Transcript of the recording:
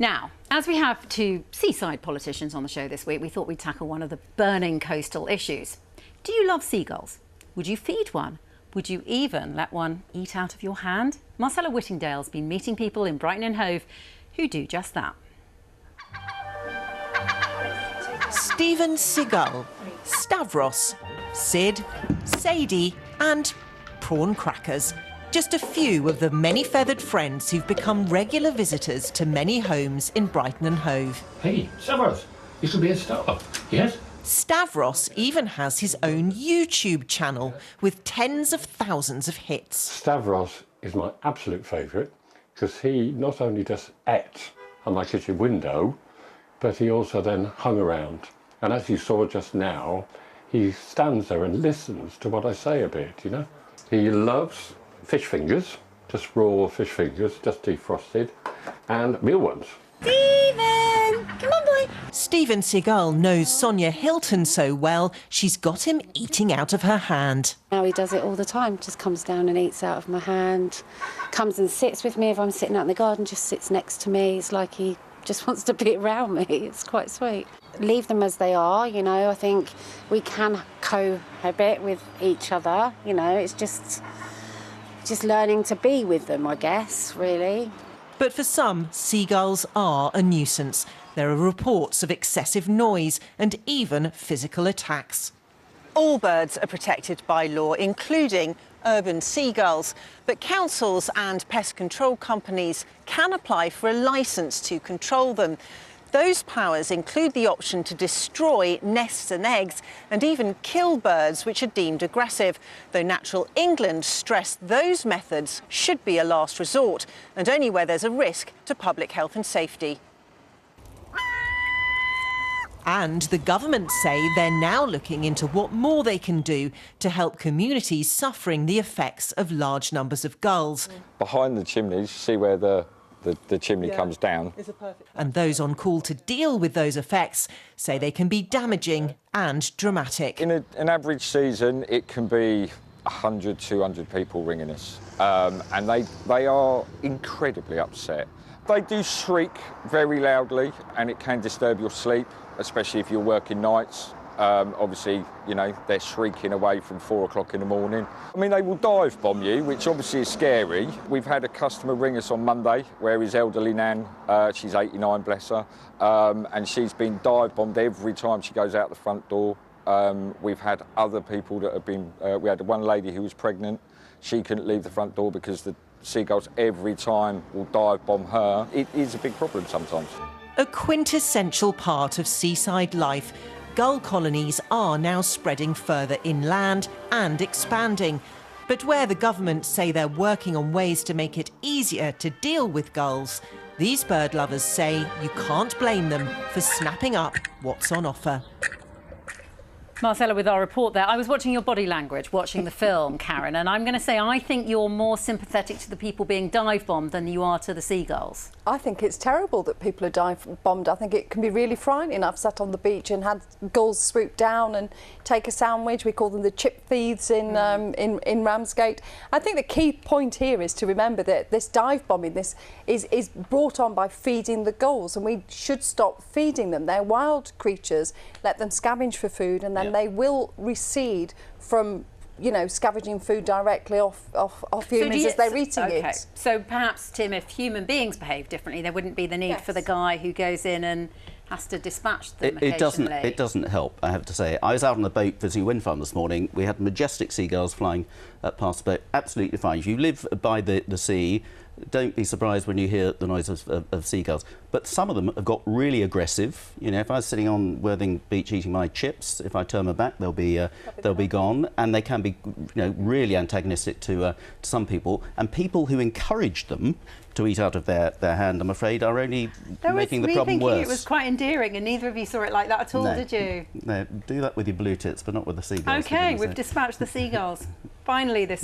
Now, as we have two seaside politicians on the show this week, we thought we'd tackle one of the burning coastal issues. Do you love seagulls? Would you feed one? Would you even let one eat out of your hand? Marcella Whittingdale's been meeting people in Brighton and Hove who do just that. Stephen Seagull, Stavros, Sid, Sadie and prawn crackers. Just a few of the many-feathered friends who've become regular visitors to many homes in Brighton and Hove. Hey, Stavros, you should be a star, yes? Stavros even has his own YouTube channel with tens of thousands of hits. Stavros is my absolute favourite because he not only just ate on my kitchen window, but he also then hung around. And as you saw just now, he stands there and listens to what I say a bit, you know? He loves fish fingers, just raw fish fingers, just defrosted, and real ones. Stephen! Come on, boy! Stephen Seagull knows Sonia Hilton so well, she's got him eating out of her hand. Now he does it all the time, just comes down and eats out of my hand, comes and sits with me if I'm sitting out in the garden, just sits next to me. It's like he just wants to be around me. It's quite sweet. Leave them as they are, you know. I think we can cohabit with each other, you know. It's just learning to be with them, I guess, really. But for some, seagulls are a nuisance. There are reports of excessive noise and even physical attacks. All birds are protected by law, including urban seagulls. But councils and pest control companies can apply for a licence to control them. Those powers include the option to destroy nests and eggs and even kill birds which are deemed aggressive, though Natural England stressed those methods should be a last resort and only where there's a risk to public health and safety. And the government say they're now looking into what more they can do to help communities suffering the effects of large numbers of gulls. Behind the chimneys, see where the chimney comes down. And those on call to deal with those effects say they can be damaging and dramatic. In an average season, it can be 100, 200 people ringing us. And they are incredibly upset. They do shriek very loudly and it can disturb your sleep, especially if you're working nights. Obviously, you know, they're shrieking away from 4 o'clock in the morning. I mean, they will dive bomb you, which obviously is scary. We've had a customer ring us on Monday where his elderly nan, she's 89, bless her, and she's been dive bombed every time she goes out the front door. We've had other people that have been, we had one lady who was pregnant. She couldn't leave the front door because the seagulls every time will dive bomb her. It is a big problem sometimes. A quintessential part of seaside life, gull colonies are now spreading further inland and expanding. But where the government say they're working on ways to make it easier to deal with gulls, these bird lovers say you can't blame them for snapping up what's on offer. Marcella with our report there. I was watching your body language, watching the film, Karen, and I'm going to say I think you're more sympathetic to the people being dive-bombed than you are to the seagulls. I think it's terrible that people are dive-bombed. I think it can be really frightening. I've sat on the beach and had gulls swoop down and take a sandwich. We call them the chip thieves in Ramsgate. I think the key point here is to remember that this dive-bombing is brought on by feeding the gulls, and we should stop feeding them. They're wild creatures. Let them scavenge for food, and then they will recede from, you know, scavenging food directly off humans as they're eating it. So perhaps, Tim, if human beings behave differently, there wouldn't be the need for the guy who goes in and has to dispatch them occasionally. It doesn't help, I have to say. I was out on the boat visiting a wind farm this morning. We had majestic seagulls flying past the boat, absolutely fine. If you live by the sea, don't be surprised when you hear the noise of seagulls. But some of them have got really aggressive. You know, if I was sitting on Worthing Beach eating my chips, if I turn my back, they'll be gone. And they can be, you know, really antagonistic to some people. And people who encourage them to eat out of their hand, I'm afraid, are only making the problem worse. It was quite endearing, and neither of you saw it like that at all, did you? No, do that with your blue tits, but not with the seagulls. OK, we've dispatched the seagulls. Finally, this